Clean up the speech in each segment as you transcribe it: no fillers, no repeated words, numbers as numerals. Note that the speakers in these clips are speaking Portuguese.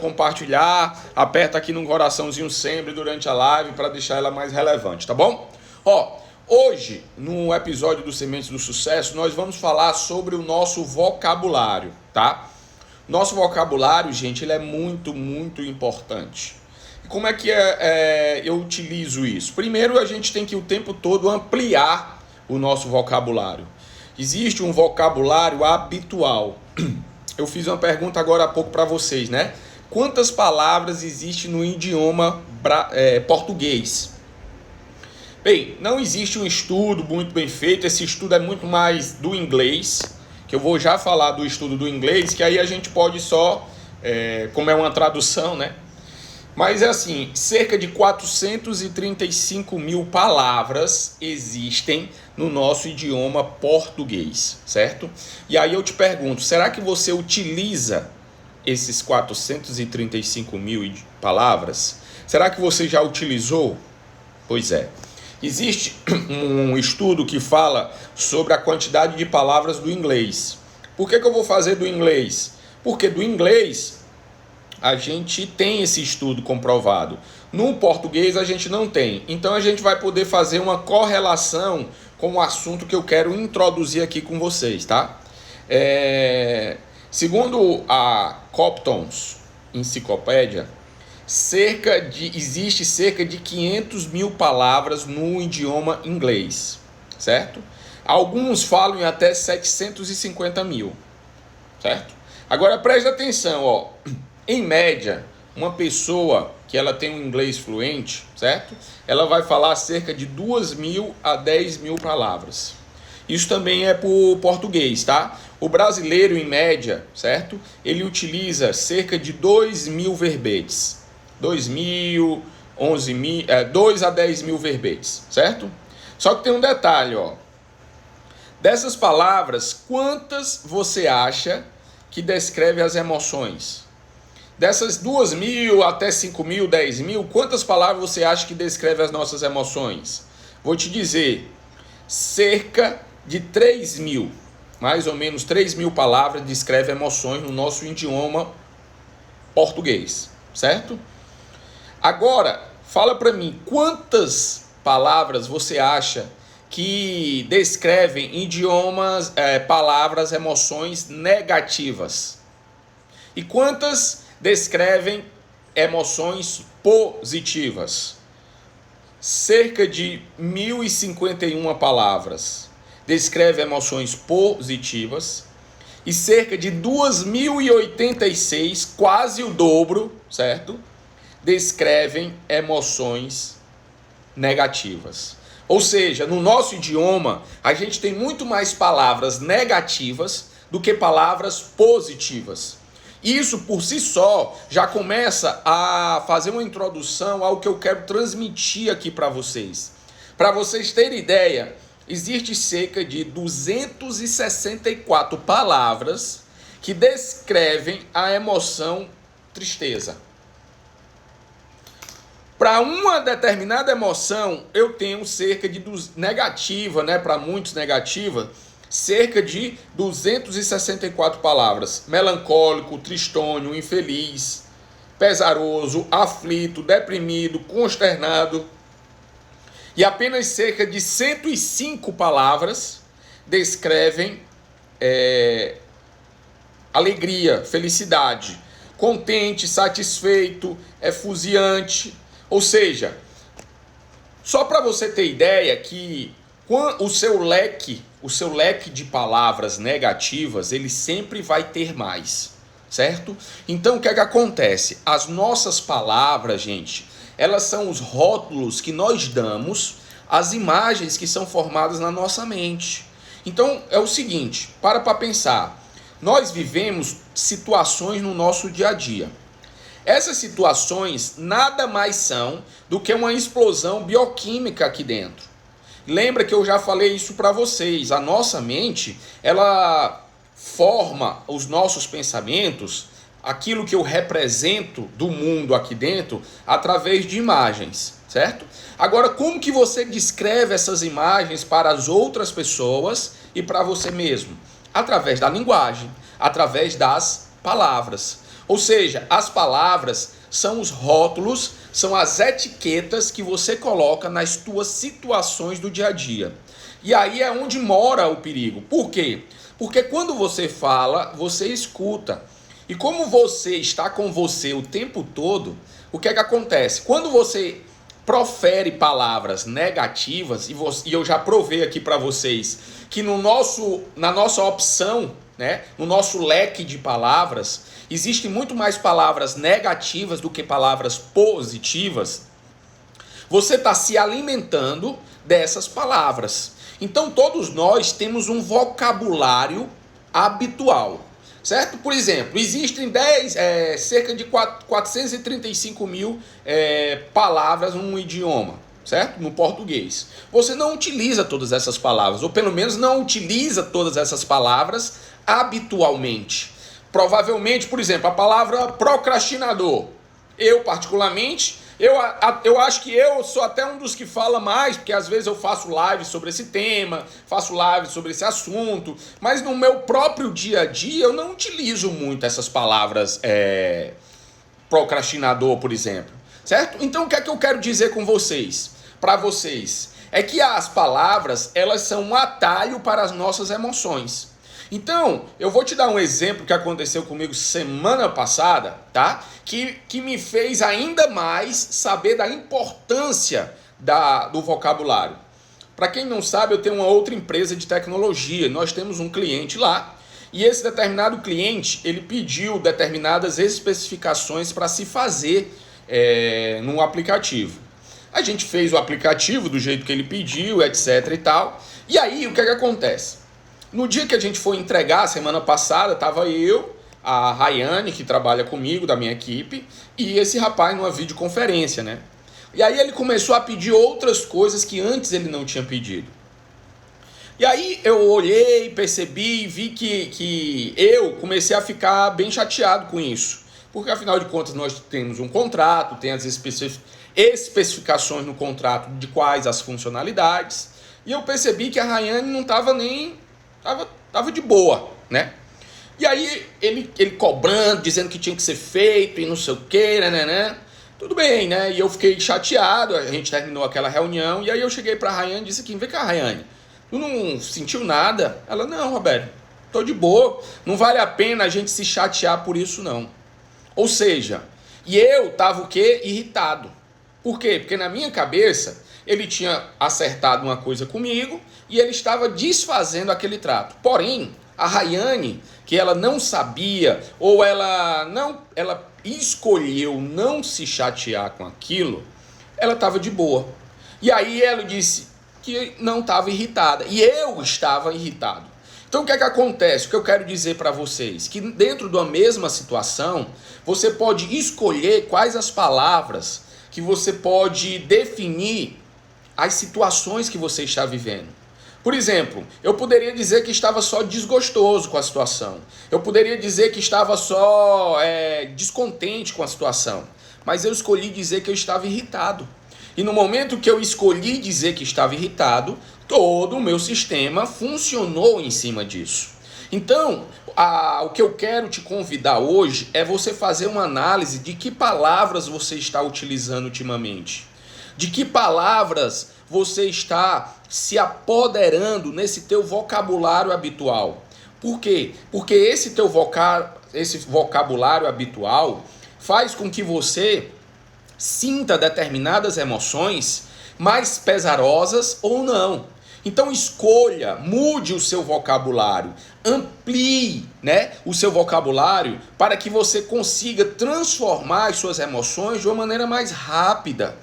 compartilhar, aperta aqui no coraçãozinho sempre durante a live para deixar ela mais relevante, tá bom? Hoje, no episódio do Sementes do Sucesso, nós vamos falar sobre o nosso vocabulário, tá? Nosso vocabulário, gente, ele é muito, muito importante. E como é que eu utilizo isso? Primeiro, a gente tem que o tempo todo ampliar o nosso vocabulário. Existe um vocabulário habitual. Eu fiz uma pergunta agora há pouco para vocês, né? Quantas palavras existem no idioma português? Bem, não existe um estudo muito bem feito, esse estudo é muito mais do inglês, que eu vou já falar do estudo do inglês, que aí a gente pode só, como é uma tradução, né? Mas é assim, cerca de 435 mil palavras existem no nosso idioma português, certo? E aí eu te pergunto, será que você utiliza esses 435 mil palavras? Será que você já utilizou? Pois é. Existe um estudo que fala sobre a quantidade de palavras do inglês. Por que eu vou fazer do inglês? Porque do inglês a gente tem esse estudo comprovado. No português a gente não tem. Então a gente vai poder fazer uma correlação com o assunto que eu quero introduzir aqui com vocês, tá? Segundo a Coptons Enciclopédia, existe cerca de 500 mil palavras no idioma inglês, certo? Alguns falam em até 750 mil, certo? Agora preste atenção, em média, uma pessoa que ela tem um inglês fluente, certo? Ela vai falar cerca de 2.000 a 10.000 palavras. Isso também é para o português, tá? O brasileiro, em média, certo? Ele utiliza cerca de 2.000 verbetes. 2.000, 11.000, 2 a 10.000 verbetes, certo? Só que tem um detalhe, Dessas palavras, quantas você acha que descreve as emoções? Dessas 2.000 até 5.000, 10.000, quantas palavras você acha que descreve as nossas emoções? Vou te dizer, cerca de 3.000, mais ou menos 3.000 palavras descrevem emoções no nosso idioma português, certo? Agora, fala para mim, quantas palavras você acha que descrevem idiomas, palavras, emoções negativas? E quantas descrevem emoções positivas? Cerca de 1.051 palavras descrevem emoções positivas e cerca de 2.086, quase o dobro, certo? Descrevem emoções negativas. Ou seja, no nosso idioma, a gente tem muito mais palavras negativas do que palavras positivas. Isso por si só já começa a fazer uma introdução ao que eu quero transmitir aqui para vocês. Para vocês terem ideia, existe cerca de 264 palavras que descrevem a emoção tristeza. Para uma determinada emoção, eu tenho cerca de negativa, né? Para muitos negativa, cerca de 264 palavras. Melancólico, tristonho, infeliz, pesaroso, aflito, deprimido, consternado. E apenas cerca de 105 palavras descrevem alegria, felicidade, contente, satisfeito, efusiante. Ou seja, só para você ter ideia que o seu leque de palavras negativas, ele sempre vai ter mais, certo? Então o que é que acontece? As nossas palavras, gente, elas são os rótulos que nós damos às imagens que são formadas na nossa mente. Então é o seguinte, para pensar, nós vivemos situações no nosso dia a dia. Essas situações nada mais são do que uma explosão bioquímica aqui dentro. Lembra que eu já falei isso para vocês. A nossa mente, ela forma os nossos pensamentos, aquilo que eu represento do mundo aqui dentro, através de imagens, certo? Agora, como que você descreve essas imagens para as outras pessoas e para você mesmo? Através da linguagem, através das palavras. Ou seja, as palavras são os rótulos, são as etiquetas que você coloca nas tuas situações do dia a dia. E aí é onde mora o perigo. Por quê? Porque quando você fala, você escuta. E como você está com você o tempo todo, o que é que acontece? Quando você profere palavras negativas, e eu já provei aqui para vocês que na nossa opção, né, no nosso leque de palavras, existem muito mais palavras negativas do que palavras positivas, você está se alimentando dessas palavras. Então todos nós temos um vocabulário habitual, certo? Por exemplo, existem cerca de 435 mil palavras num idioma, certo? No português. Você não utiliza todas essas palavras, ou pelo menos não utiliza todas essas palavras habitualmente. Provavelmente, por exemplo, a palavra procrastinador. Eu, particularmente, eu acho que eu sou até um dos que fala mais, porque às vezes eu faço live sobre esse tema, faço live sobre esse assunto, mas no meu próprio dia a dia eu não utilizo muito essas palavras procrastinador, por exemplo, certo? Então o que é que eu quero dizer com vocês, para vocês, é que as palavras, elas são um atalho para as nossas emoções. Então, eu vou te dar um exemplo que aconteceu comigo semana passada, tá? Que me fez ainda mais saber da importância do vocabulário. Para quem não sabe, eu tenho uma outra empresa de tecnologia. Nós temos um cliente lá e esse determinado cliente, ele pediu determinadas especificações para se fazer no aplicativo. A gente fez o aplicativo do jeito que ele pediu, etc e tal. E aí, o que é que acontece? No dia que a gente foi entregar, semana passada, estava eu, a Rayane, que trabalha comigo, da minha equipe, e esse rapaz numa videoconferência, né? E aí ele começou a pedir outras coisas que antes ele não tinha pedido. E aí eu olhei, percebi, vi que eu comecei a ficar bem chateado com isso. Porque afinal de contas nós temos um contrato, tem as especificações no contrato de quais as funcionalidades, e eu percebi que a Rayane não estava nem... Tava de boa, né? E aí ele cobrando, dizendo que tinha que ser feito e não sei o que, né? Tudo bem, né? E eu fiquei chateado, a gente terminou aquela reunião, e aí eu cheguei pra Rayane e disse aqui, vem cá, Rayane, tu não sentiu nada? Ela, não, Roberto, tô de boa, não vale a pena a gente se chatear por isso, não. Ou seja, e eu tava o quê? Irritado. Por quê? Porque na minha cabeça ele tinha acertado uma coisa comigo e ele estava desfazendo aquele trato. Porém, a Rayane, que ela não sabia, ou ela escolheu não se chatear com aquilo, ela estava de boa. E aí ela disse que não estava irritada. E eu estava irritado. Então o que é que acontece? O que eu quero dizer para vocês? Que dentro da mesma situação, você pode escolher quais as palavras que você pode definir as situações que você está vivendo. Por exemplo, eu poderia dizer que estava só desgostoso com a situação. Eu poderia dizer que estava só descontente com a situação. Mas eu escolhi dizer que eu estava irritado. E no momento que eu escolhi dizer que estava irritado, todo o meu sistema funcionou em cima disso. Então, o que eu quero te convidar hoje é você fazer uma análise de que palavras você está utilizando ultimamente. De que palavras você está se apoderando nesse teu vocabulário habitual. Por quê? Porque esse teu vocabulário habitual faz com que você sinta determinadas emoções mais pesarosas ou não. Então escolha, mude o seu vocabulário, amplie, né, o seu vocabulário para que você consiga transformar as suas emoções de uma maneira mais rápida.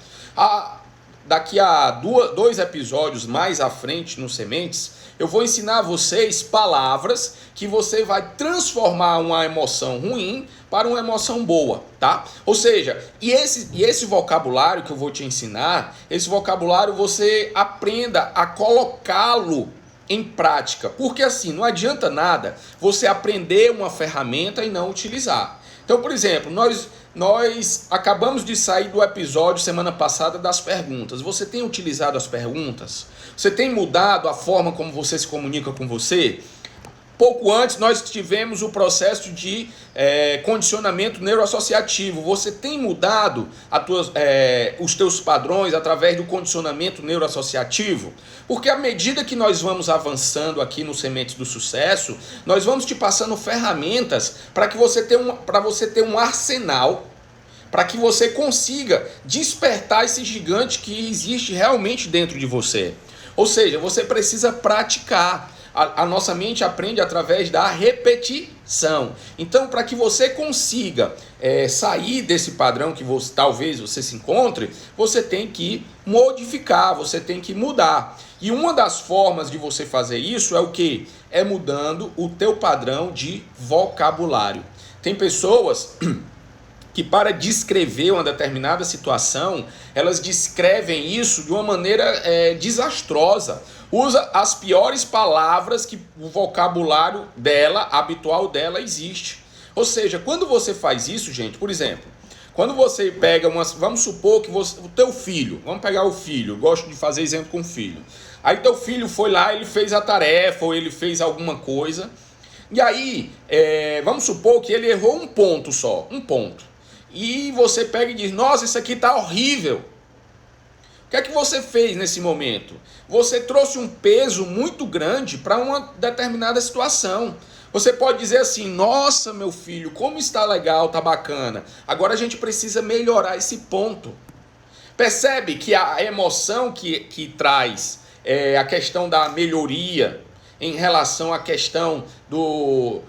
Daqui a dois episódios mais à frente no Sementes, eu vou ensinar a vocês palavras que você vai transformar uma emoção ruim para uma emoção boa, tá? Ou seja, e esse vocabulário que eu vou te ensinar, esse vocabulário você aprenda a colocá-lo em prática. Porque assim, não adianta nada você aprender uma ferramenta e não utilizar. Então, por exemplo, nós acabamos de sair do episódio semana passada das perguntas. Você tem utilizado as perguntas? Você tem mudado a forma como você se comunica com você? Pouco antes nós tivemos o processo de condicionamento neuroassociativo. Você tem mudado os teus padrões através do condicionamento neuroassociativo? Porque à medida que nós vamos avançando aqui no Sementes do Sucesso, nós vamos te passando ferramentas para você ter um arsenal, para que você consiga despertar esse gigante que existe realmente dentro de você. Ou seja, você precisa praticar. A nossa mente aprende através da repetição. Então, para que você consiga sair desse padrão que talvez você se encontre, você tem que modificar, você tem que mudar. E uma das formas de você fazer isso é o quê? É mudando o teu padrão de vocabulário. Tem pessoas que para descrever uma determinada situação, elas descrevem isso de uma maneira desastrosa. Usa as piores palavras que o vocabulário habitual dela existe. Ou seja, quando você faz isso, gente, por exemplo, quando você pega vamos supor que o teu filho, vamos pegar o filho, eu gosto de fazer exemplo com o filho. Aí teu filho foi lá, ele fez a tarefa, ou ele fez alguma coisa, e aí, vamos supor que ele errou um ponto só, um ponto. E você pega e diz, nossa, isso aqui tá horrível. O que é que você fez nesse momento? Você trouxe um peso muito grande para uma determinada situação. Você pode dizer assim, nossa, meu filho, como está legal, tá bacana. Agora a gente precisa melhorar esse ponto. Percebe que a emoção que traz a questão da melhoria em relação à questão do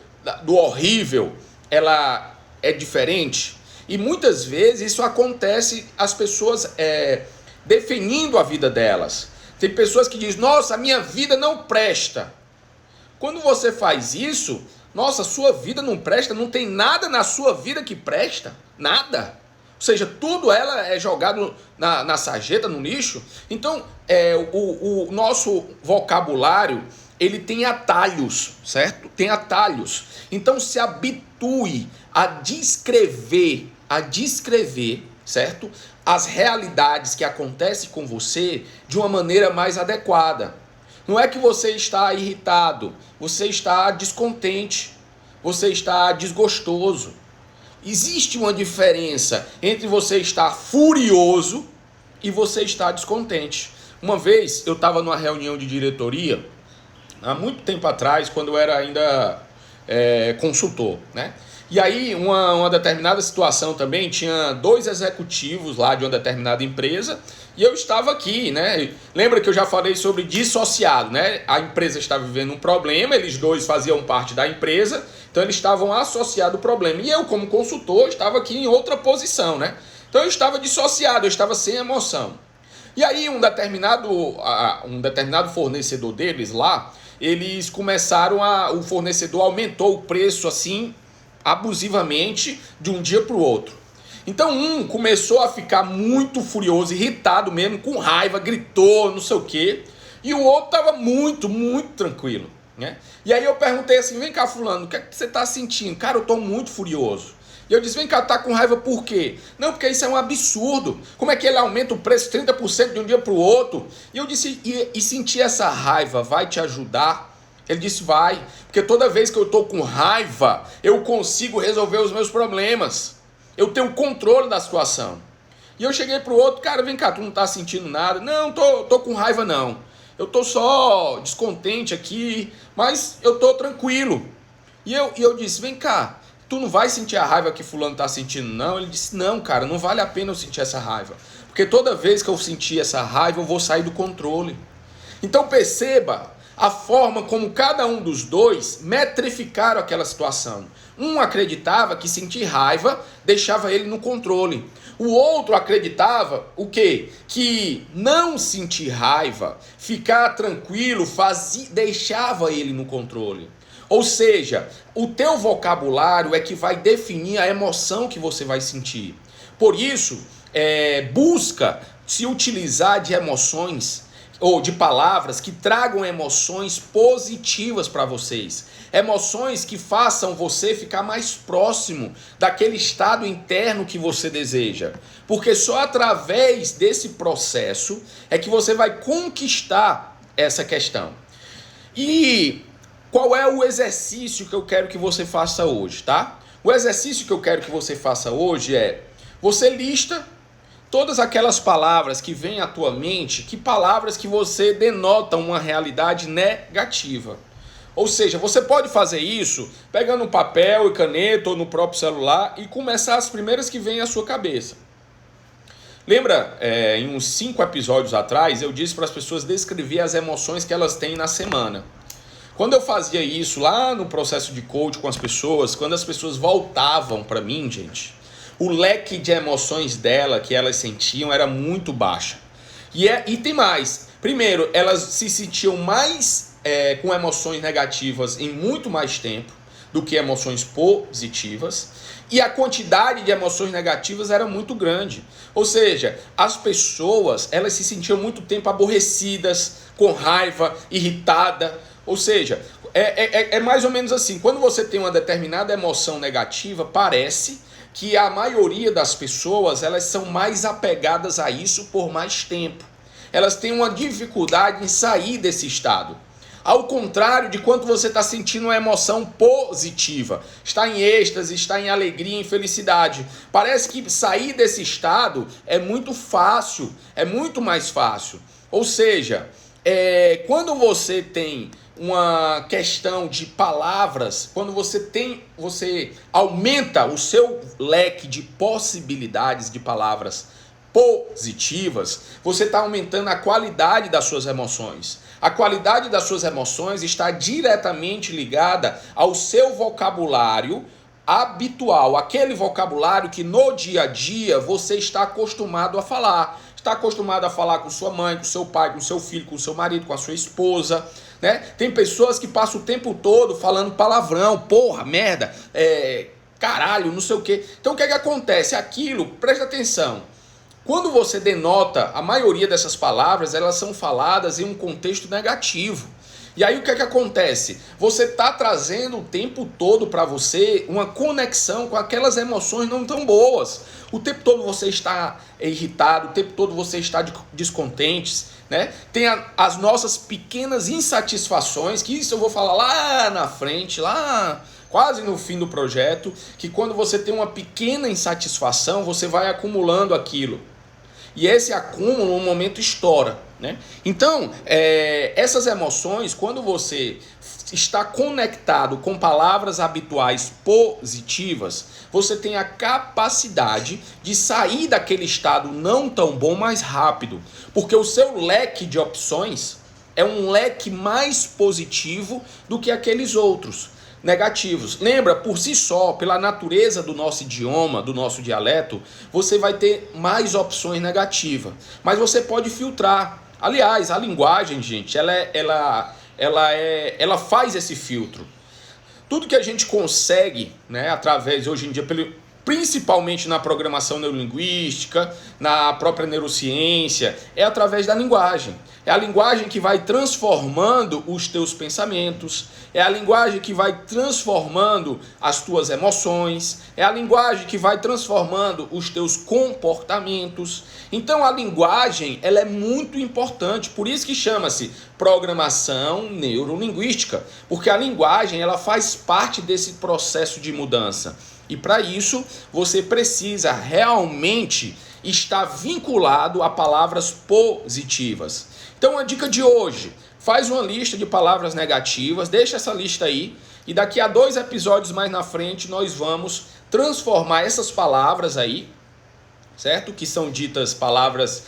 horrível, ela é diferente? E muitas vezes isso acontece, as pessoas definindo a vida delas. Tem pessoas que dizem, nossa, a minha vida não presta. Quando você faz isso, nossa, sua vida não presta, não tem nada na sua vida que presta, nada. Ou seja, tudo ela é jogado na sarjeta, no lixo. Então, o nosso vocabulário, ele tem atalhos, certo? Tem atalhos. Então, se habitue a descrever, certo? As realidades que acontecem com você de uma maneira mais adequada. Não é que você está irritado, você está descontente, você está desgostoso. Existe uma diferença entre você estar furioso e você estar descontente. Uma vez eu estava numa reunião de diretoria, há muito tempo atrás, quando eu era ainda consultor, né? E aí, uma determinada situação também, tinha 2 executivos lá de uma determinada empresa, e eu estava aqui, né? Lembra que eu já falei sobre dissociado, né? A empresa estava vivendo um problema, eles 2 faziam parte da empresa, então eles estavam associados ao problema. E eu, como consultor, estava aqui em outra posição, né? Então eu estava dissociado, eu estava sem emoção. E aí, um determinado fornecedor deles lá, eles começaram o fornecedor aumentou o preço assim, abusivamente, de um dia para o outro. Então um começou a ficar muito furioso, irritado mesmo, com raiva, gritou, não sei o quê, e o outro estava muito, muito tranquilo, né? E aí eu perguntei assim, vem cá fulano, o que é que você está sentindo? Cara, eu estou muito furioso. E eu disse, vem cá, tá com raiva por quê? Não, porque isso é um absurdo. Como é que ele aumenta o preço 30% de um dia para o outro? E eu disse, e sentir essa raiva vai te ajudar? Ele disse, vai, porque toda vez que eu estou com raiva, eu consigo resolver os meus problemas. Eu tenho controle da situação. E eu cheguei pro outro, cara, vem cá, tu não tá sentindo nada? Não, tô com raiva não. Eu tô só descontente aqui, mas eu tô tranquilo. E eu disse, vem cá, tu não vai sentir a raiva que fulano tá sentindo não? Ele disse, não, cara, não vale a pena eu sentir essa raiva. Porque toda vez que eu sentir essa raiva, eu vou sair do controle. Então perceba a forma como cada um dos 2 metrificaram aquela situação. Um acreditava que sentir raiva deixava ele no controle. O outro acreditava o quê? Que não sentir raiva, ficar tranquilo, deixava ele no controle. Ou seja, o teu vocabulário é que vai definir a emoção que você vai sentir. Por isso, busca se utilizar de emoções ou de palavras que tragam emoções positivas para vocês. Emoções que façam você ficar mais próximo daquele estado interno que você deseja. Porque só através desse processo é que você vai conquistar essa questão. E qual é o exercício que eu quero que você faça hoje, tá? O exercício que eu quero que você faça hoje é, você lista todas aquelas palavras que vêm à tua mente, que palavras que você denotam uma realidade negativa. Ou seja, você pode fazer isso pegando um papel e caneta ou no próprio celular e começar as primeiras que vêm à sua cabeça. Lembra, em uns 5 episódios atrás, eu disse para as pessoas descrever as emoções que elas têm na semana. Quando eu fazia isso lá no processo de coach com as pessoas, quando as pessoas voltavam para mim, gente, o leque de emoções dela que elas sentiam era muito baixo. E tem mais. Primeiro, elas se sentiam mais com emoções negativas em muito mais tempo do que emoções positivas. E a quantidade de emoções negativas era muito grande. Ou seja, as pessoas elas se sentiam muito tempo aborrecidas, com raiva, irritada. Ou seja, é mais ou menos assim. Quando você tem uma determinada emoção negativa, parece que a maioria das pessoas elas são mais apegadas a isso por mais tempo. Elas têm uma dificuldade em sair desse estado. Ao contrário de quando você está sentindo uma emoção positiva, está em êxtase, está em alegria, em felicidade. Parece que sair desse estado é muito fácil, é muito mais fácil. Ou seja, quando você tem uma questão de palavras, quando você aumenta o seu leque de possibilidades de palavras positivas, você está aumentando a qualidade das suas emoções. A qualidade das suas emoções está diretamente ligada ao seu vocabulário habitual, aquele vocabulário que no dia a dia você está acostumado a falar. Está acostumado a falar com sua mãe, com seu pai, com seu filho, com seu marido, com a sua esposa, né? Tem pessoas que passam o tempo todo falando palavrão, porra, merda, caralho, não sei o quê. Então o que é que acontece? Aquilo, presta atenção. Quando você denota, a maioria dessas palavras, elas são faladas em um contexto negativo. E aí o que é que acontece? Você está trazendo o tempo todo para você uma conexão com aquelas emoções não tão boas. O tempo todo você está irritado, o tempo todo você está descontente, né? Tem as nossas pequenas insatisfações, que isso eu vou falar lá na frente, lá quase no fim do projeto, que quando você tem uma pequena insatisfação, você vai acumulando aquilo. E esse acúmulo, um momento, estoura, né? Então, essas emoções, quando você está conectado com palavras habituais positivas, você tem a capacidade de sair daquele estado não tão bom mais rápido. Porque o seu leque de opções é um leque mais positivo do que aqueles outros negativos. Lembra, por si só, pela natureza do nosso idioma, do nosso dialeto, você vai ter mais opções negativas. Mas você pode filtrar. Aliás, a linguagem, gente, ela faz esse filtro. Tudo que a gente consegue, né, através, hoje em dia, principalmente na programação neurolinguística, na própria neurociência, é através da linguagem. É a linguagem que vai transformando os teus pensamentos, é a linguagem que vai transformando as tuas emoções, é a linguagem que vai transformando os teus comportamentos. Então a linguagem, ela é muito importante, por isso que chama-se programação neurolinguística, porque a linguagem, ela faz parte desse processo de mudança. E para isso, você precisa realmente estar vinculado a palavras positivas. Então, a dica de hoje, faz uma lista de palavras negativas, deixa essa lista aí, e daqui a 2 episódios mais na frente, nós vamos transformar essas palavras aí, certo? Que são ditas palavras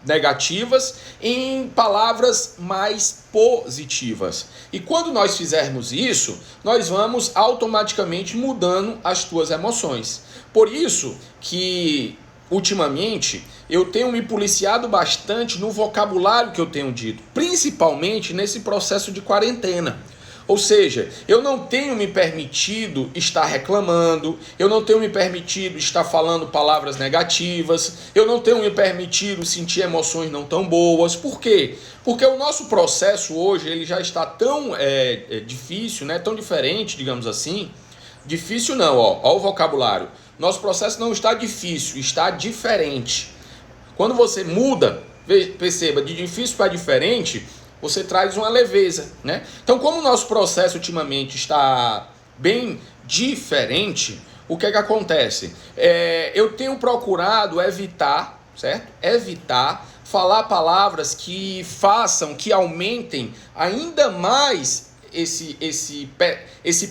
negativas em palavras mais positivas. E quando nós fizermos isso, nós vamos automaticamente mudando as tuas emoções. Por isso que ultimamente eu tenho me policiado bastante no vocabulário que eu tenho dito, principalmente nesse processo de quarentena. Ou seja, eu não tenho me permitido estar reclamando, eu não tenho me permitido estar falando palavras negativas, eu não tenho me permitido sentir emoções não tão boas. Por quê? Porque o nosso processo hoje ele já está tão difícil, né? Tão diferente, digamos assim. Difícil não, ó o vocabulário. Nosso processo não está difícil, está diferente. Quando você muda, perceba, de difícil para diferente, você traz uma leveza, né? Então, como o nosso processo ultimamente está bem diferente, o que é que acontece? Eu tenho procurado evitar, certo? Evitar falar palavras que façam, que aumentem ainda mais esse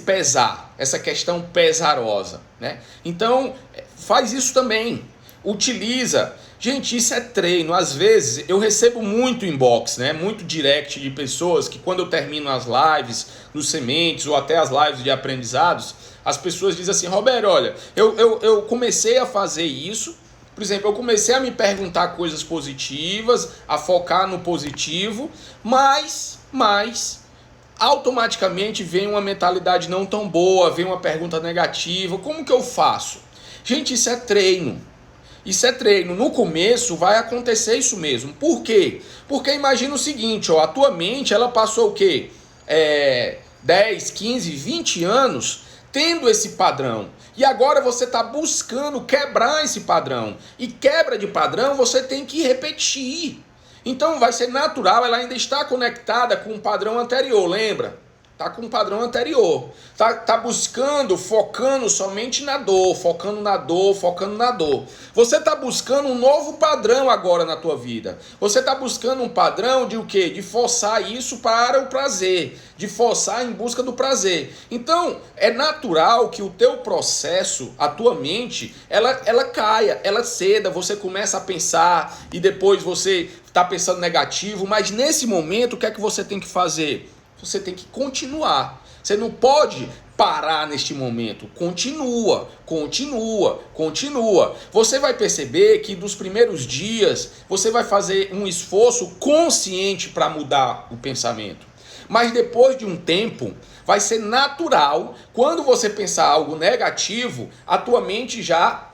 pesar, essa questão pesarosa, né? Então, faz isso também. Utiliza. Gente, isso é treino. Às vezes eu recebo muito inbox, né? Muito direct de pessoas que quando eu termino as lives nos sementes ou até as lives de aprendizados, as pessoas dizem assim: Roberto, olha, eu comecei a fazer isso. Por exemplo, eu comecei a me perguntar coisas positivas, a focar no positivo, mas automaticamente vem uma mentalidade não tão boa, vem uma pergunta negativa. Como que eu faço? Gente, isso é treino. Isso é treino. No começo vai acontecer isso mesmo. Por quê? Porque imagina o seguinte, ó, a tua mente ela passou o quê? 10, 15, 20 anos tendo esse padrão. E agora você está buscando quebrar esse padrão. E quebra de padrão você tem que repetir. Então vai ser natural, ela ainda está conectada com o padrão anterior, lembra? Está com o padrão anterior. Tá buscando, focando somente na dor, focando na dor, focando na dor. Você está buscando um novo padrão agora na tua vida. Você está buscando um padrão de o quê? De forçar isso para o prazer. De forçar em busca do prazer. Então, é natural que o teu processo, a tua mente, ela caia, ela ceda. Você começa a pensar e depois você está pensando negativo. Mas nesse momento, o que é que você tem que fazer? Você tem que continuar. Você não pode parar neste momento. Continua. Você vai perceber que dos primeiros dias você vai fazer um esforço consciente para mudar o pensamento. Mas depois de um tempo, vai ser natural, quando você pensar algo negativo, a tua mente já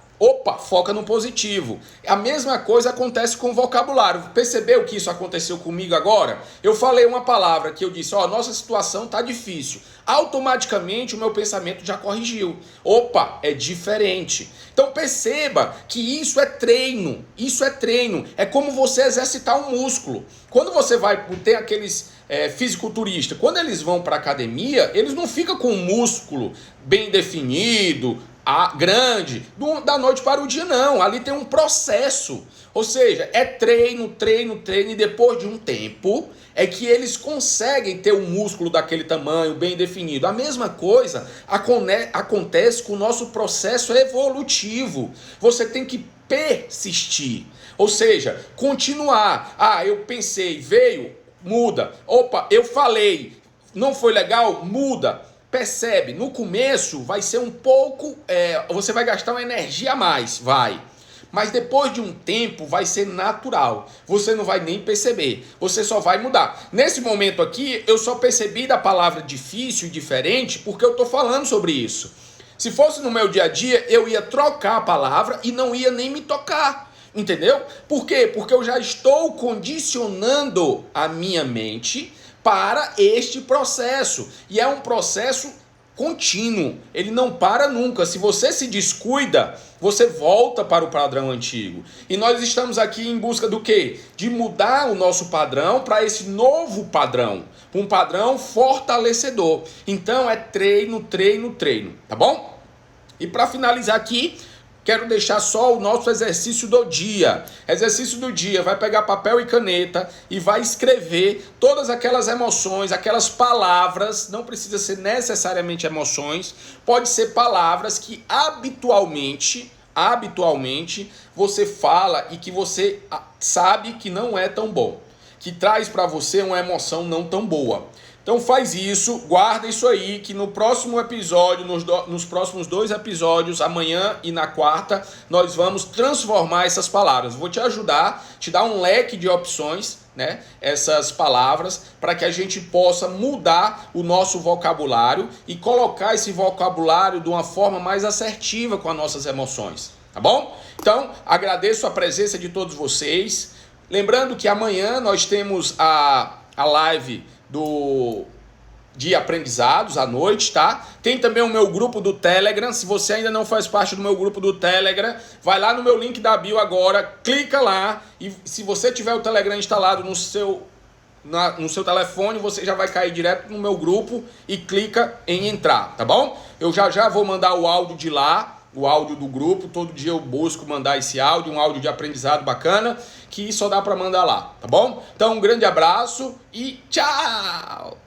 foca no positivo. A mesma coisa acontece com o vocabulário. Percebeu que isso aconteceu comigo agora? Eu falei uma palavra que eu disse, nossa situação está difícil. Automaticamente o meu pensamento já corrigiu. É diferente. Então perceba que isso é treino. É como você exercitar um músculo. Quando você vai ter aqueles fisiculturistas, quando eles vão para a academia, eles não ficam com um músculo bem definido, grande, da noite para o dia, não. Ali tem um processo. Ou seja, é treino, e depois de um tempo é que eles conseguem ter um músculo daquele tamanho, bem definido. A mesma coisa acontece com o nosso processo evolutivo. Você tem que persistir. Ou seja, continuar. Eu pensei, veio, muda. Eu falei, não foi legal, muda. Percebe, no começo vai ser um pouco, você vai gastar uma energia a mais, mas depois de um tempo vai ser natural, você não vai nem perceber, você só vai mudar. Nesse momento aqui, eu só percebi da palavra difícil e diferente porque eu estou falando sobre isso. Se fosse no meu dia a dia, eu ia trocar a palavra e não ia nem me tocar, entendeu? Por quê? Porque eu já estou condicionando a minha mente para este processo. E é um processo contínuo. Ele não para nunca. Se você se descuida, você volta para o padrão antigo. E nós estamos aqui em busca do quê? De mudar o nosso padrão para esse novo padrão. Um padrão fortalecedor. Então é treino, tá bom? E para finalizar aqui, quero deixar só o nosso exercício do dia. Exercício do dia, vai pegar papel e caneta e vai escrever todas aquelas emoções, aquelas palavras, não precisa ser necessariamente emoções, pode ser palavras que habitualmente você fala e que você sabe que não é tão bom, que traz para você uma emoção não tão boa. Então faz isso, guarda isso aí, que no próximo episódio, nos próximos 2 episódios, amanhã e na quarta, nós vamos transformar essas palavras. Vou te ajudar, te dar um leque de opções, né? Essas palavras, para que a gente possa mudar o nosso vocabulário e colocar esse vocabulário de uma forma mais assertiva com as nossas emoções, tá bom? Então, agradeço a presença de todos vocês. Lembrando que amanhã nós temos a live de aprendizados à noite, tá? Tem também o meu grupo do Telegram. Se você ainda não faz parte do meu grupo do Telegram, vai lá no meu link da bio agora, clica lá e se você tiver o Telegram instalado no seu no seu telefone, você já vai cair direto no meu grupo e clica em entrar, tá bom? Eu já vou mandar o áudio de lá, o áudio do grupo. Todo dia eu busco mandar esse áudio, um áudio de aprendizado bacana, que só dá para mandar lá, tá bom? Então um grande abraço e tchau!